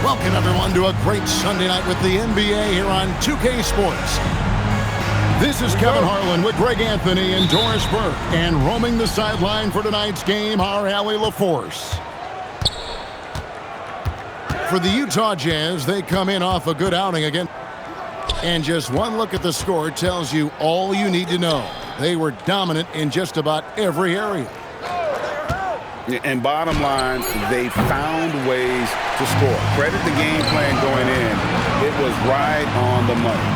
Welcome, everyone, to a great Sunday night with the NBA here on 2K Sports. This is Kevin Harlan with Greg Anthony and Doris Burke. And roaming the sideline for tonight's game, our Allie LaForce. For the Utah Jazz, they come in off a good outing again. And just one look at the score tells you all you need to know. They were dominant in just about every area. And bottom line, they found ways to score. Credit the game plan going in. It was right on the money.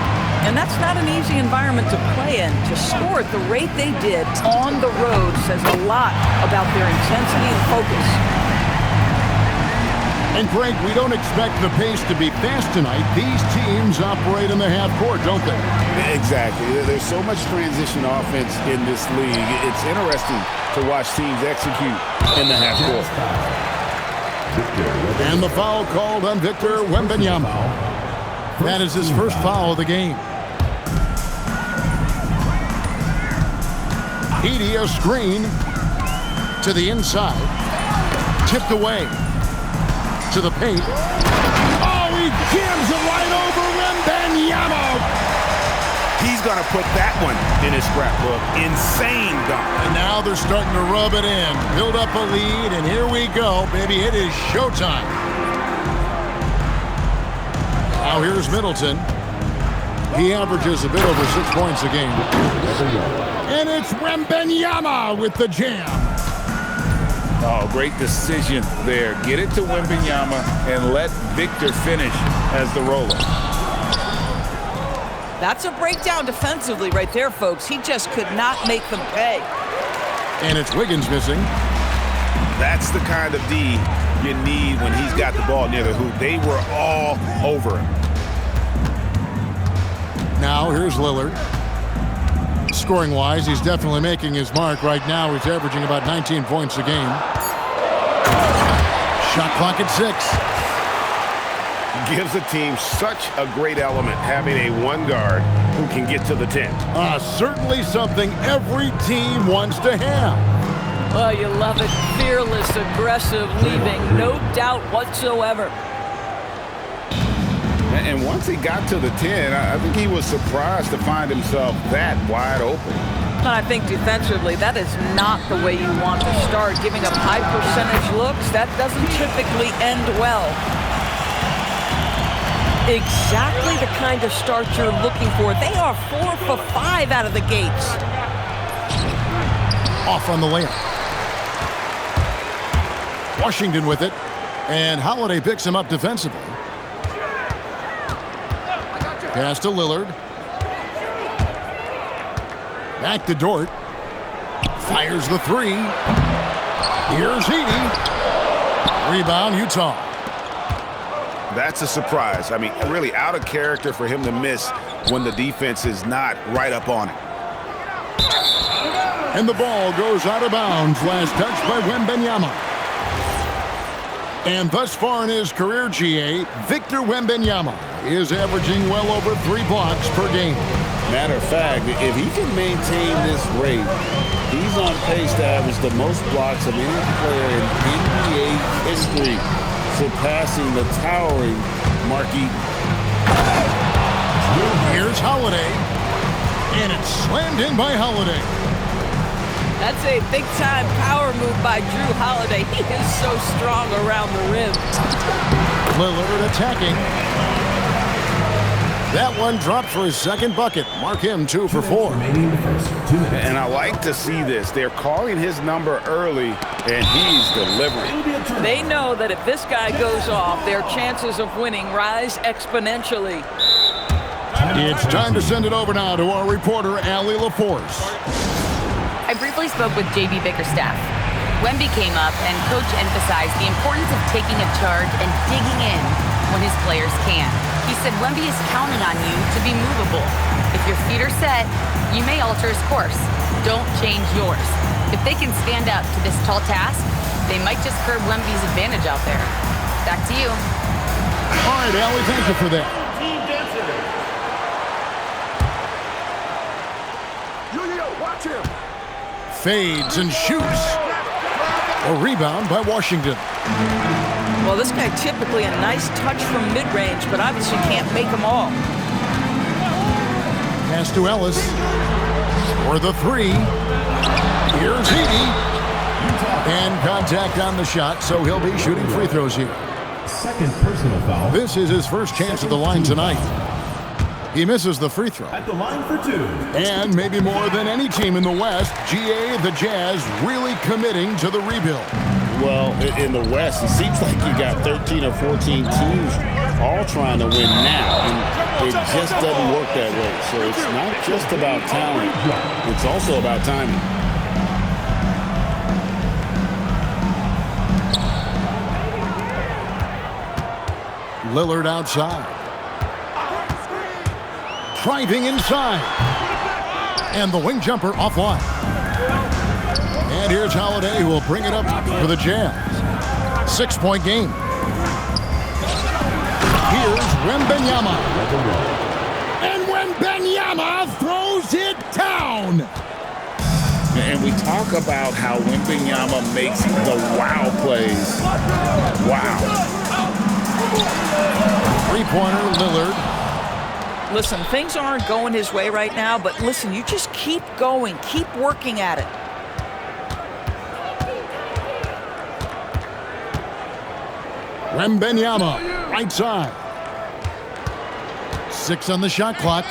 And that's not an easy environment to play in. To score at the rate they did on the road says a lot about their intensity and focus. And Greg, we don't expect the pace to be fast tonight. These teams operate in the half court, don't they? Exactly. There's so much transition offense in this league. It's interesting to watch teams execute in the half court. And the foul called on Victor Wembanyama. That is his first foul of the game. Edey, a screen to the inside. Tipped away to the paint. Oh, he jams it right over Wembanyama. He's going to put that one in his scrapbook. Insane dunk. And now they're starting to rub it in. Build up a lead, and here we go, baby. It is showtime. Now here's Middleton. He averages a bit over 6 points a game. And it's Wembanyama with the jam. Oh, great decision there. Get it to Wembanyama and let Victor finish as the roller. That's a breakdown defensively right there, folks. He just could not make them pay. And it's Wiggins missing. That's the kind of D you need when he's got the ball near the hoop. They were all over him. Now here's Lillard. Scoring-wise, he's definitely making his mark. Right now, he's averaging about 19 points a game. Shot clock at 6. Gives a team such a great element having a one guard who can get to the 10. Certainly something every team wants to have. Oh, you love it. Fearless, aggressive, leaving, no doubt whatsoever. And once he got to the 10, I think he was surprised to find himself that wide open. But I think defensively, that is not the way you want to start. Giving up high percentage looks, that doesn't typically end well. Exactly the kind of start you're looking for. They are 4 for 5 out of the gates. Off on the layup. Washington with it. And Holiday picks him up defensively. Pass to Lillard. Back to Dort. Fires the 3. Here's Edey. Rebound, Utah. That's a surprise. I mean, really out of character for him to miss when the defense is not right up on it. And the ball goes out of bounds. Last touch by Wembanyama. And thus far in his career, GA, Victor Wembanyama is averaging well over 3 blocks per game. Matter of fact, if he can maintain this rate, he's on pace to average the most blocks of any player in NBA history, surpassing the towering Mark Eaton. Here's Holiday, and it's slammed in by Holiday. That's a big-time power move by Drew Holiday. He is so strong around the rim. Lillard attacking. That one dropped for his second bucket. Mark him 2 for 4. And I like to see this. They're calling his number early, and he's delivering. They know that if this guy goes off, their chances of winning rise exponentially. It's time to send it over now to our reporter, Allie LaForce. I briefly spoke with J.B. Bickerstaff. Wemby came up, and Coach emphasized the importance of taking a charge and digging in when his players can. He said Wemby is counting on you to be movable. If your feet are set, you may alter his course. Don't change yours. If they can stand up to this tall task, they might just curb Wemby's advantage out there. Back to you. All right, Allie, thank you for that. Watch him. Fades and shoots. A rebound by Washington. Well, this guy typically a nice touch from mid-range, but obviously can't make them all. Pass to Ellis for the three. Here's Edey. And contact on the shot, so he'll be shooting free throws here. Second personal foul. This is his first chance at the line tonight. He misses the free throw. At the line for two. And maybe more than any team in the West, GA, the Jazz, really committing to the rebuild. Well, in the West, it seems like you got 13 or 14 teams all trying to win now, and it just doesn't work that way. So it's not just about talent, it's also about timing. Lillard outside. Driving inside. And the wing jumper offline. And here's Holiday, who will bring it up for the Jazz. 6-point game. Here's Wembanyama. And Wembanyama throws it down. And we talk about how Wembanyama makes the wow plays. Wow. Three-pointer, Lillard. Listen, things aren't going his way right now, but listen, you just keep going, keep working at it. Wembanyama, right side. 6 on the shot clock.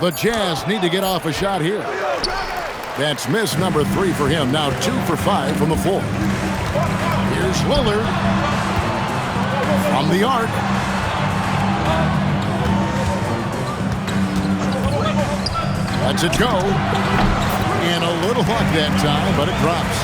The Jazz need to get off a shot here. That's miss number 3 for him. Now 2 for 5 from the floor. Here's Lillard from the arc. Lets it go. And a little luck that time, but it drops.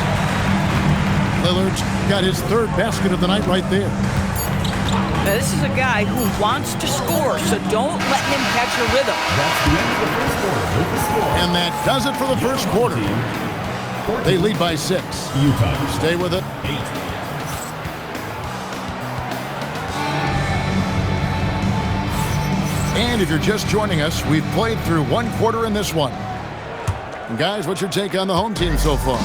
Lillard's got his 3rd basket of the night right there. Now, this is a guy who wants to score, so don't let him catch a rhythm. That's the end of the first quarter with the score. And that does it for the first quarter. They lead by 6. Utah. Stay with it. 8. And if you're just joining us, we've played through 1 quarter in this one. And guys, what's your take on the home team so far?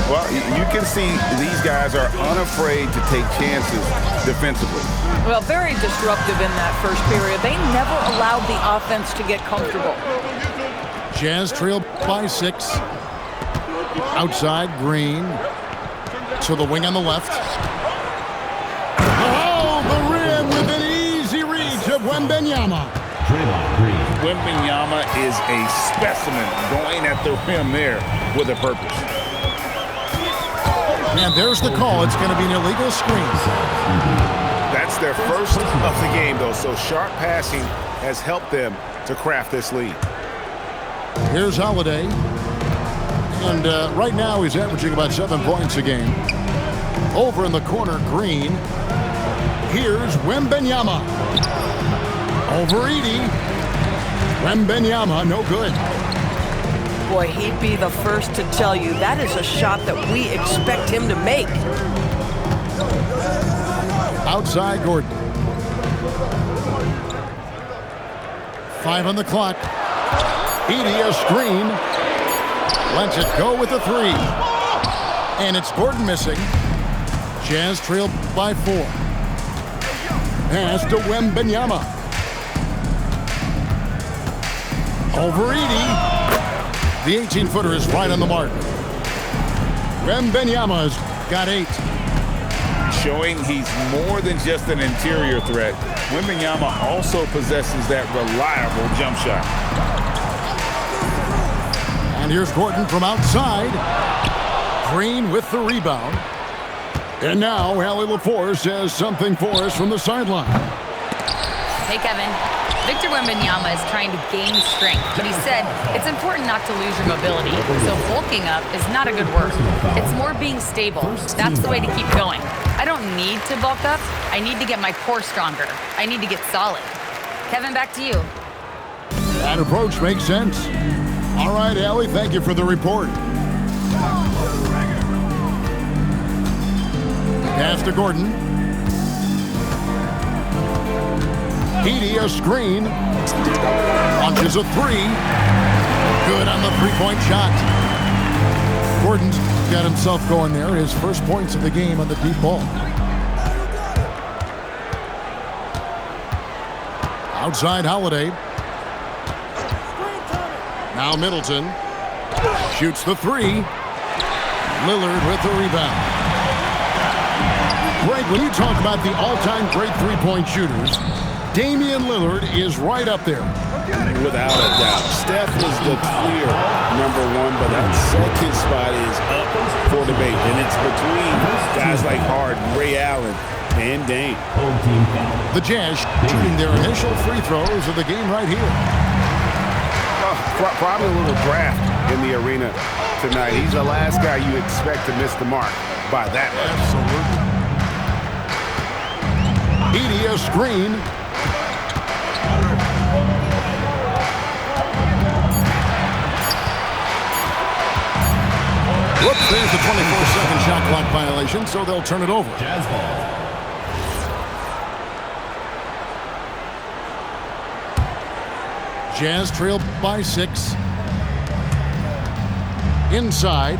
Well, you can see these guys are unafraid to take chances defensively. Well, very disruptive in that first period. They never allowed the offense to get comfortable. Jazz trail by 6. Outside, Green. To the wing on the left. Oh, the rim with an easy reach of Wembanyama. Draymond Green. Wembanyama is a specimen going at the rim there with a purpose. And there's the call. It's going to be an illegal screen. That's their first of the game, though, so sharp passing has helped them to craft this lead. Here's Holiday. And right now he's averaging about 7 points a game. Over in the corner, Green. Here's Wembanyama. Over Edey. Wembanyama, no good. Boy, he'd be the first to tell you that is a shot that we expect him to make. Outside, Gordon. 5 on the clock. Edey, a screen. Lets it go with the 3. And it's Gordon missing. Jazz trail by 4. Pass to Wembanyama. Over Edey. The 18-footer is right on the mark. Wembanyama's got 8. Showing he's more than just an interior threat. Wembanyama also possesses that reliable jump shot. And here's Gordon from outside. Green with the rebound. And now Allie LaForce has something for us from the sideline. Hey, Kevin. Victor Wembanyama is trying to gain strength, but he said it's important not to lose your mobility. So bulking up is not a good word. It's more being stable. That's the way to keep going. I don't need to bulk up. I need to get my core stronger. I need to get solid. Kevin, back to you. That approach makes sense. All right, Allie, thank you for the report. Pass to Gordon. Edey, a screen. Launches a 3. Good on the 3-point shot. Gordon's got himself going there. His first points of the game on the deep ball. Outside Holiday. Now Middleton. Shoots the three. Lillard with the rebound. Greg, when you talk about the all-time great three-point shooters, Damian Lillard is right up there. Without a doubt. Steph is the clear number one, but that second spot is up for debate. And it's between guys like Harden, Ray Allen, and Dame. The Jazz shooting their initial free throws of the game right here. Probably a little draft in the arena tonight. He's the last guy you expect to miss the mark by that much. Absolutely. Edey a screen. Whoops, there's the 24-second shot clock violation, so they'll turn it over. Jazz ball. Jazz trail by 6. Inside.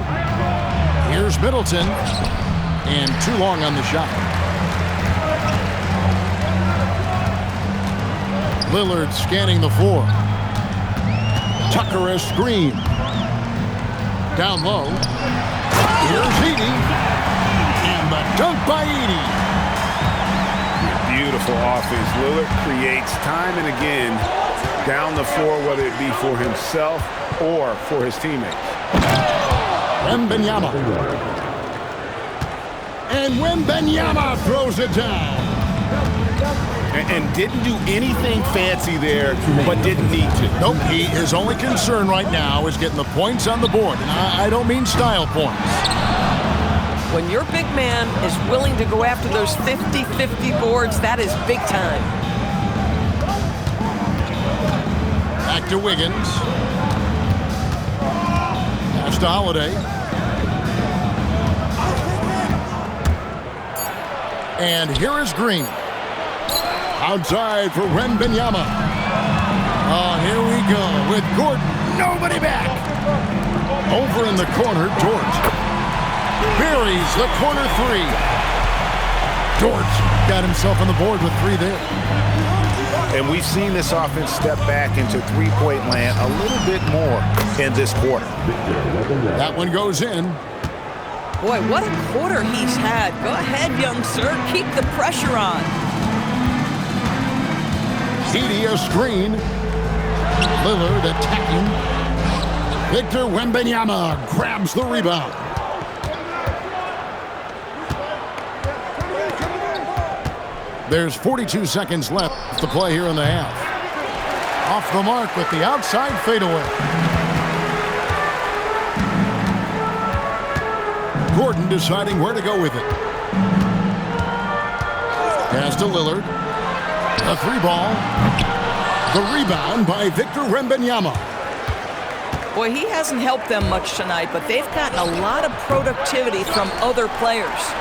Here's Middleton. And too long on the shot. Lillard scanning the floor. Tucker a screen. Down low. Here's Edey. And the dunk by Edey. Beautiful offense. Lillard creates time and again down the floor, whether it be for himself or for his teammates. Wembanyama. And Wembanyama throws it down. And didn't do anything fancy there, but didn't need to. Nope, his only concern right now is getting the points on the board. And I don't mean style points. When your big man is willing to go after those 50-50 boards, that is big time. Back to Wiggins. Pass to Holiday. And here is Green. Outside for Wembanyama. Oh, here we go with Gordon. Nobody back. Over in the corner, Dort. Buries the corner three. Dort got himself on the board with 3 there. And we've seen this offense step back into three-point land a little bit more in this quarter. That one goes in. Boy, what a quarter he's had. Go ahead, young sir. Keep the pressure on. Edey a screen. Lillard attacking. Victor Wembanyama grabs the rebound. There's 42 seconds left to play here in the half. Off the mark with the outside fadeaway. Gordon deciding where to go with it. Pass to Lillard. A 3-ball. The rebound by Victor Wembanyama. Boy, he hasn't helped them much tonight, but they've gotten a lot of productivity from other players.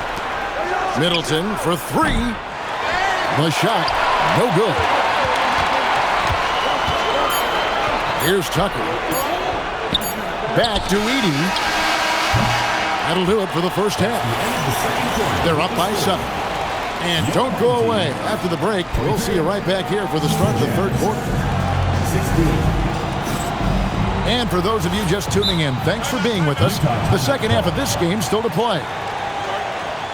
Middleton for 3. The shot, no good. Here's Tucker. Back to Edey. That'll do it for the first half. They're up by 7. And don't go away. After the break, we'll see you right back here for the start of the third quarter. 16. And for those of you just tuning in, thanks for being with us. The second half of this game still to play.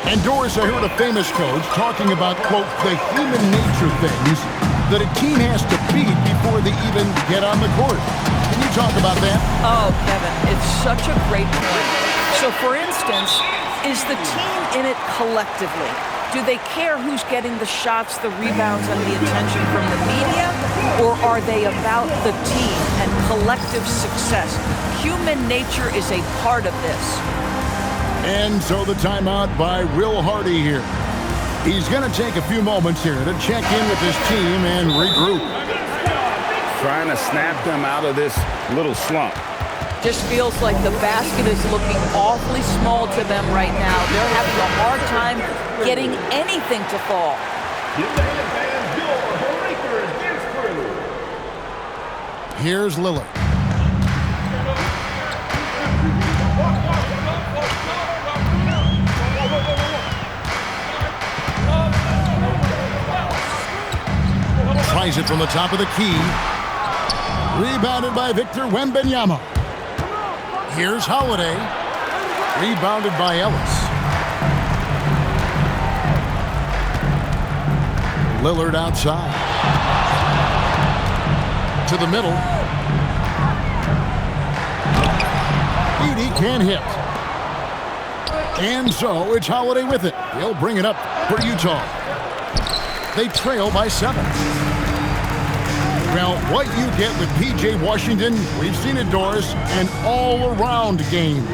And Doris, I heard a famous coach talking about, quote, the human nature things that a team has to beat before they even get on the court. Can you talk about that? Oh, Kevin, it's such a great point. So, for instance, is the team in it collectively? Do they care who's getting the shots, the rebounds, and the attention from the media? Or are they about the team and collective success? Human nature is a part of this. And so the timeout by Will Hardy here. He's going to take a few moments here to check in with his team and regroup. Trying to snap them out of this little slump. Just feels like the basket is looking awfully small to them right now. They're having a hard time getting anything to fall. Here's Lillard. Flies it from the top of the key. Rebounded by Victor Wembanyama. Here's Holiday. Rebounded by Ellis. Lillard outside. To the middle. Edey can't hit. And so it's Holiday with it. He'll bring it up for Utah. They trail by 7. Well, what you get with P.J. Washington, we've seen it, Doris, an all-around game.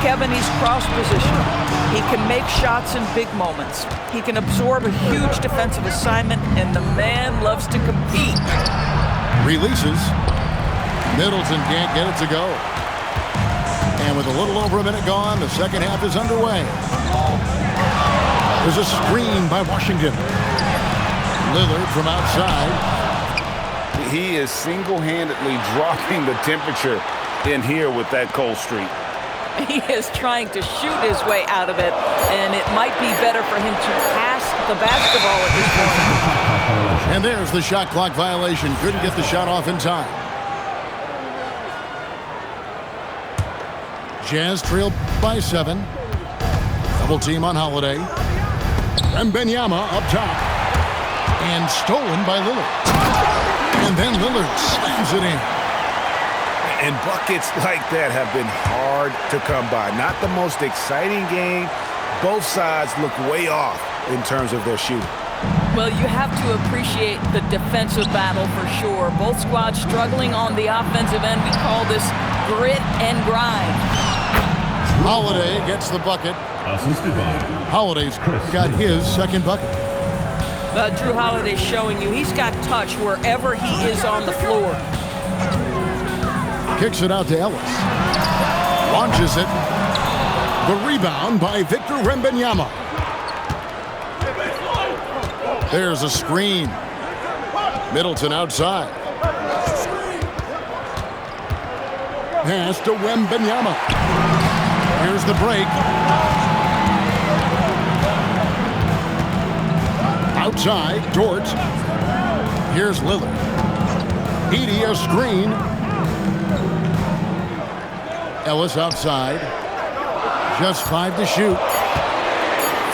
Kevin, he's cross-positional. He can make shots in big moments. He can absorb a huge defensive assignment, and the man loves to compete. Releases. Middleton can't get it to go. And with a little over a minute gone, the second half is underway. There's a screen by Washington. Lillard from outside. He is single-handedly dropping the temperature in here with that cold streak. He is trying to shoot his way out of it, and it might be better for him to pass the basketball at this point. And there's the shot clock violation. Couldn't get the shot off in time. Jazz trail by 7. Double team on Holiday. Wembanyama up top. And stolen by Lillard. And then Lillard slams it in. And buckets like that have been hard to come by. Not the most exciting game. Both sides look way off in terms of their shooting. Well, you have to appreciate the defensive battle for sure. Both squads struggling on the offensive end. We call this grit and grind. Holiday gets the bucket. Holiday's got his second bucket. Drew Holiday showing you he's got touch wherever he is on the floor. Kicks it out to Ellis. Launches it. The rebound by Victor Wembanyama. There's a screen. Middleton outside. Pass to Wembanyama. Here's the break. Outside, Dort. Here's Lillard. Edey, a screen. Ellis outside. Just 5 to shoot.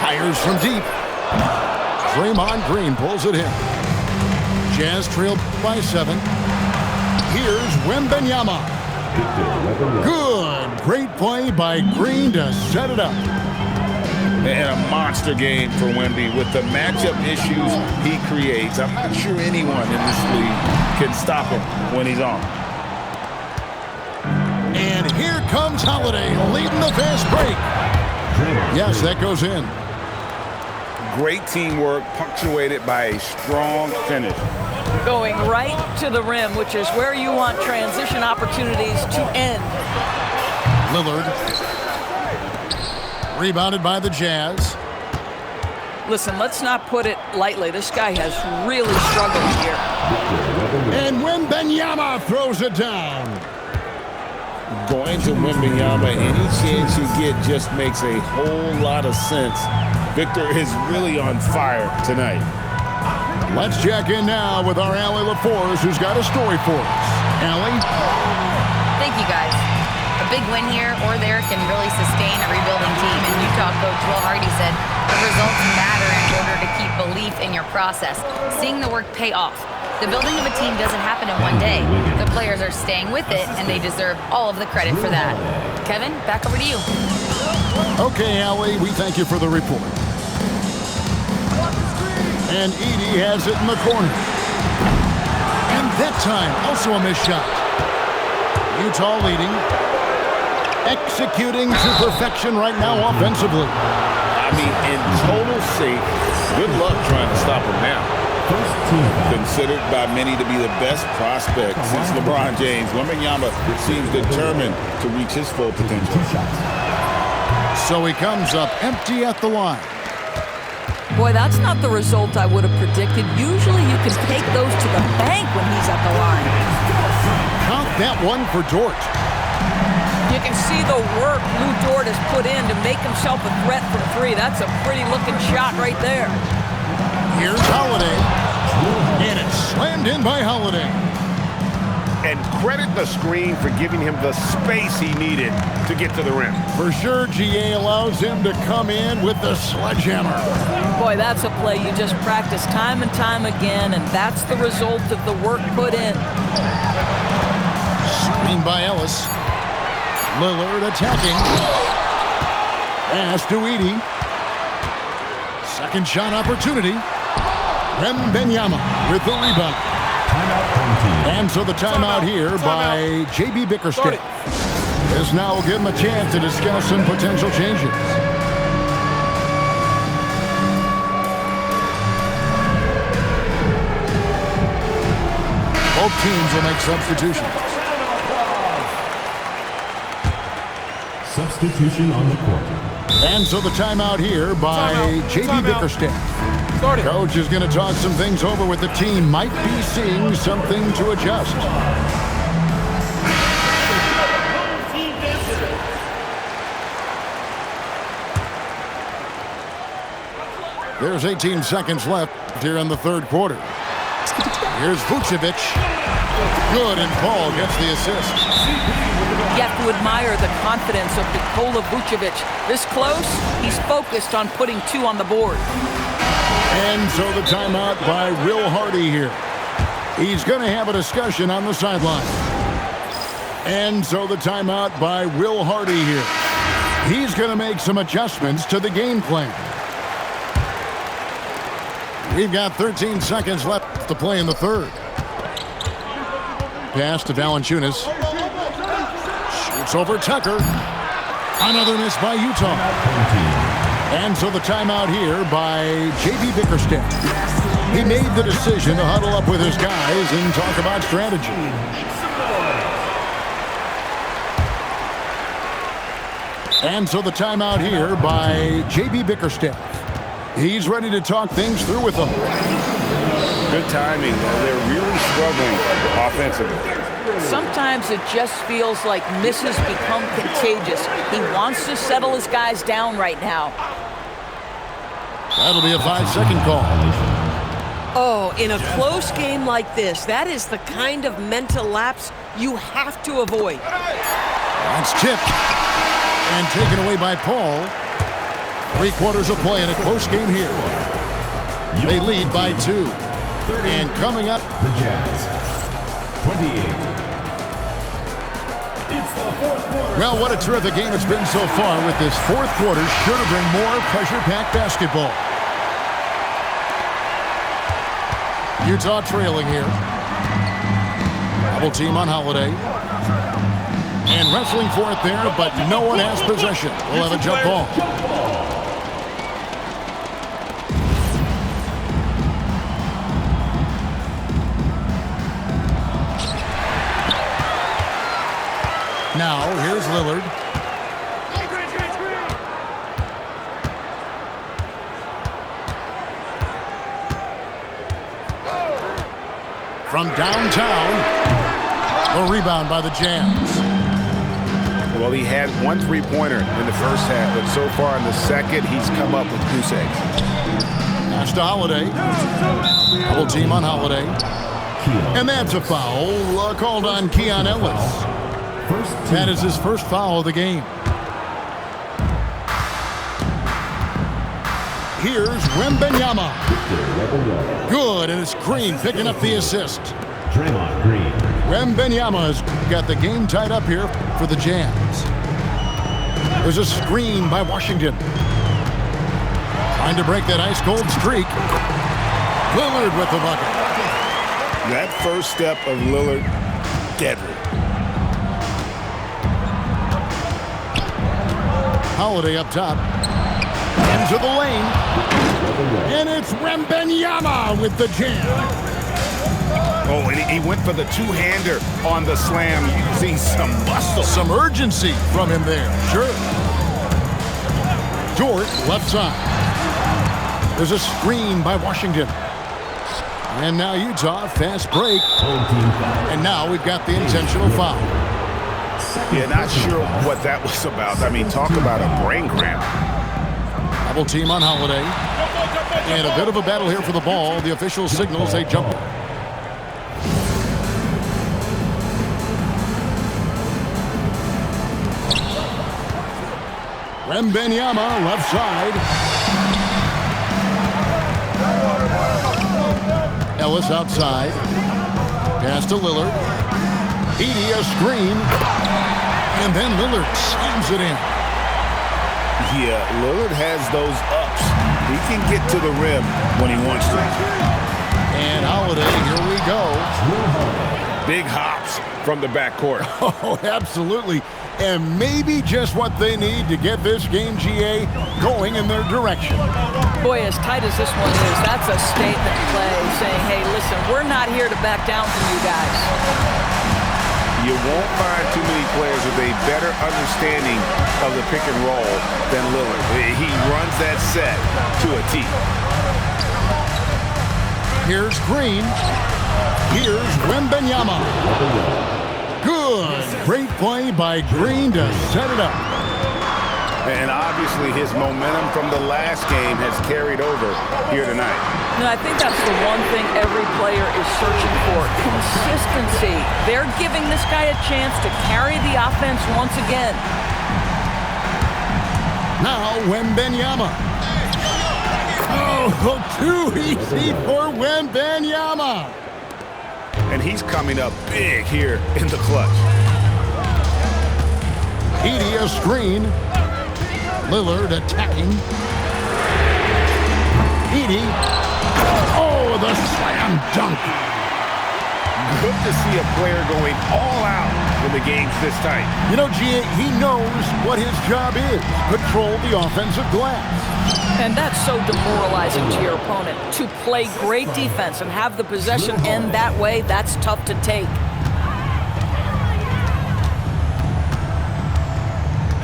Fires from deep. Draymond Green pulls it in. Jazz trail by 7. Here's Wembanyama. Good. Great play by Green to set it up. And a monster game for Wemby with the matchup issues he creates. I'm not sure anyone in this league can stop him when he's on. And here comes Holiday leading the fast break. Yes, that goes in. Great teamwork punctuated by a strong finish. Going right to the rim, which is where you want transition opportunities to end. Lillard. Rebounded by the Jazz. Listen, let's not put it lightly. This guy has really struggled here. And Wembanyama throws it down. Going to Wembanyama, any chance you get just makes a whole lot of sense. Victor is really on fire tonight. Let's check in now with our Allie LaForce, who's got a story for us. Allie? Thank you, guys. A big win here or there can really sustain a rebuilding team. And Utah coach Will Hardy said the results matter in order to keep belief in your process. Seeing the work pay off. The building of a team doesn't happen in one day. The players are staying with it, and they deserve all of the credit for that. Kevin, back over to you. Okay, Allie, we thank you for the report. And Edey has it in the corner. And that time, also a missed shot. Utah leading. Executing to perfection right now offensively. I mean, in total shape, good luck trying to stop him now. Considered by many to be the best prospect since LeBron James, Wembanyama seems determined to reach his full potential. So he comes up empty at the line. Boy, that's not the result I would have predicted. Usually you can take those to the bank when he's at the line. Count that one for Dort. You can see the work Lou Dort has put in to make himself a threat from 3. That's a pretty looking shot right there. Here's Holiday. And it's slammed in in by Holiday. And credit the screen for giving him the space he needed to get to the rim. For sure, GA allows him to come in with the sledgehammer. Boy, that's a play you just practice time and time again, and that's the result of the work put in. Screen by Ellis. Lillard attacking. Pass to Edey. Second shot opportunity. Wembanyama with the rebound. And so the timeout here by J.B. Bickerstaff. This now will give him a chance to discuss some potential changes. Both teams will make substitutions. Substitution on the court. And so the timeout here by J.B. Bickerstaff. Coach is going to talk some things over with the team. Might be seeing something to adjust. There's 18 seconds left here in the third quarter. Here's Vucevic. Good, and Paul gets the assist. You have to admire the confidence of Nikola Vucevic. This close, he's focused on putting two on the board. And so the timeout by Will Hardy here. He's going to have a discussion on the sideline. And so the timeout by Will Hardy here. He's going to make some adjustments to the game plan. We've got 13 seconds left to play in the third. Pass to Valanciunas. Shoots over Tucker. Another miss by Utah. And so the timeout here by J.B. Bickerstaff. He made the decision to huddle up with his guys and talk about strategy. And so the timeout here by J.B. Bickerstaff. He's ready to talk things through with them. Good timing. They're really struggling offensively. Sometimes it just feels like misses become contagious. He wants to settle his guys down right now. That'll be a 5-second call. Oh, in a close game like this, that is the kind of mental lapse you have to avoid. That's tipped and taken away by Paul. 3 quarters of play in a close game here. They lead by 2. And coming up, The Jazz. 28. Well, what a terrific game it's been so far with this fourth quarter. Sure to bring more pressure-packed basketball. Utah trailing here. Double team on Holiday. And wrestling for it there, but no one has possession. We'll have a jump ball. Now, here's Lillard. From downtown, a rebound by the Jazz. Well, he had 1 3-pointer in the first half, but so far in the second, he's come up with goose eggs. Pass to Holiday. Double team on Holiday. And that's a foul called on Keon Ellis. That is his first foul of the game. Here's Wembanyama. Good, and it's Green picking up the assist. Draymond Green. Wembanyama's got the game tied up here for the Jazz. There's a screen by Washington. Trying to break that ice-cold streak. Lillard with the bucket. That first step of Lillard, deadly. Holiday up top. Into the lane. And it's Wembanyama with the jam. Oh, and he went for the two-hander on the slam, using some muscle. Some urgency from him there. Sure. Dort, left side. There's a screen by Washington. And now Utah, fast break. And now we've got the intentional foul. Yeah, not sure what that was about. I mean, talk about a brain cramp. Double team on Holiday. And a bit of a battle here for the ball. The official signals a jumper. Wembenyama, left side. Ellis outside. Pass to Lillard. Edey, a screen. And then Lillard slams it in. Yeah, Lillard has those ups. He can get to the rim when he wants to. And Holiday, here we go. Big hops from the backcourt. Oh, absolutely. And maybe just what they need to get this game, GA, going in their direction. Boy, as tight as this one is, that's a statement play saying, hey, listen, we're not here to back down from you guys. You won't find too many players with a better understanding of the pick and roll than Lillard. He runs that set to a T. Here's Green. Here's Wembenyama. Good. Great play by Green to set it up. And obviously his momentum from the last game has carried over here tonight. No, I think that's the one thing every player is searching for. Consistency. They're giving this guy a chance to carry the offense once again. Now Wembenyama. Oh, too easy for Wembenyama. And he's coming up big here in the clutch. Edey, a screen. Lillard attacking. Edey. Oh, the slam dunk. Good to see a player going all out when the game's this tight. You know, G.A., he knows what his job is. Control the offensive glass. And that's so demoralizing to your opponent. To play great defense and have the possession end that way, that's tough to take.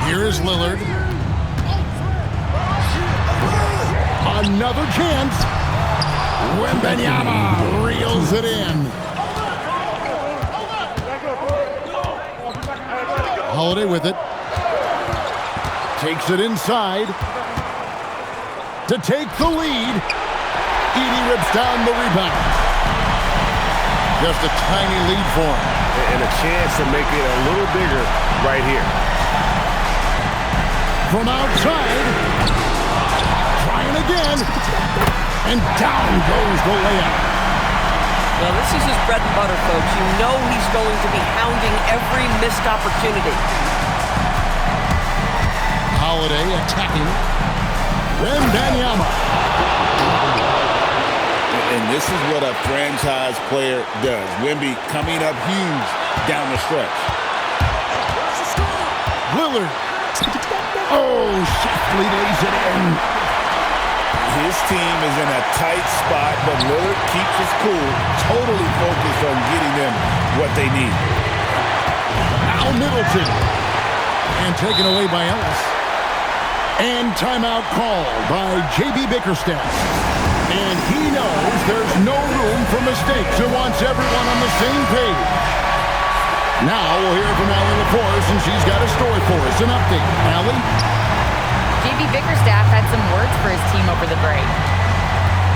Here is Lillard. Another chance. Wembenyama reels it in. Holiday with it. Takes it inside. To take the lead. Edey rips down the rebound. Just a tiny lead for him. And a chance to make it a little bigger right here. From outside. Trying again. And down goes the layup. Well, this is his bread and butter, folks. You know he's going to be hounding every missed opportunity. Holiday attacking. Wembenyama. And this is what a franchise player does. Wemby coming up huge down the stretch. Lillard. Oh, Shifley lays it in. His team is in a tight spot, but Lillard keeps his cool, totally focused on getting them what they need. Now Middleton. And taken away by Ellis. And timeout called by J.B. Bickerstaff. And he knows there's no room for mistakes and wants everyone on the same page. Now we'll hear from Allie LaForce, and she's got a story for us. An update. Allie? J.B. Bickerstaff had some words for his team over the break.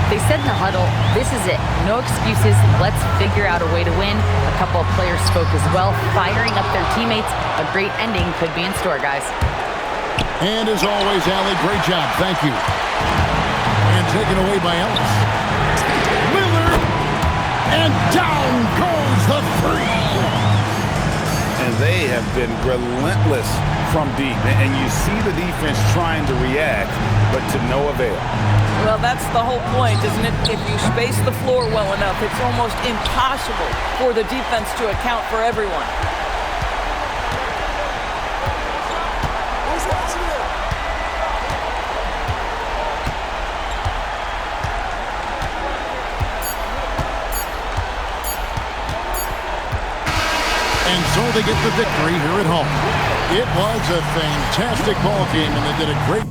They said in the huddle, this is it. No excuses. Let's figure out a way to win. A couple of players spoke as well, firing up their teammates. A great ending could be in store, guys. And as always, Allie, great job. Thank you. And taken away by Ellis. Lillard. And down goes the three. And they have been relentless from deep. And you see the defense trying to react, but to no avail. Well, that's the whole point, isn't it? If you space the floor well enough, it's almost impossible for the defense to account for everyone. And so they get the victory here at home. It was a fantastic ball game, and they did a great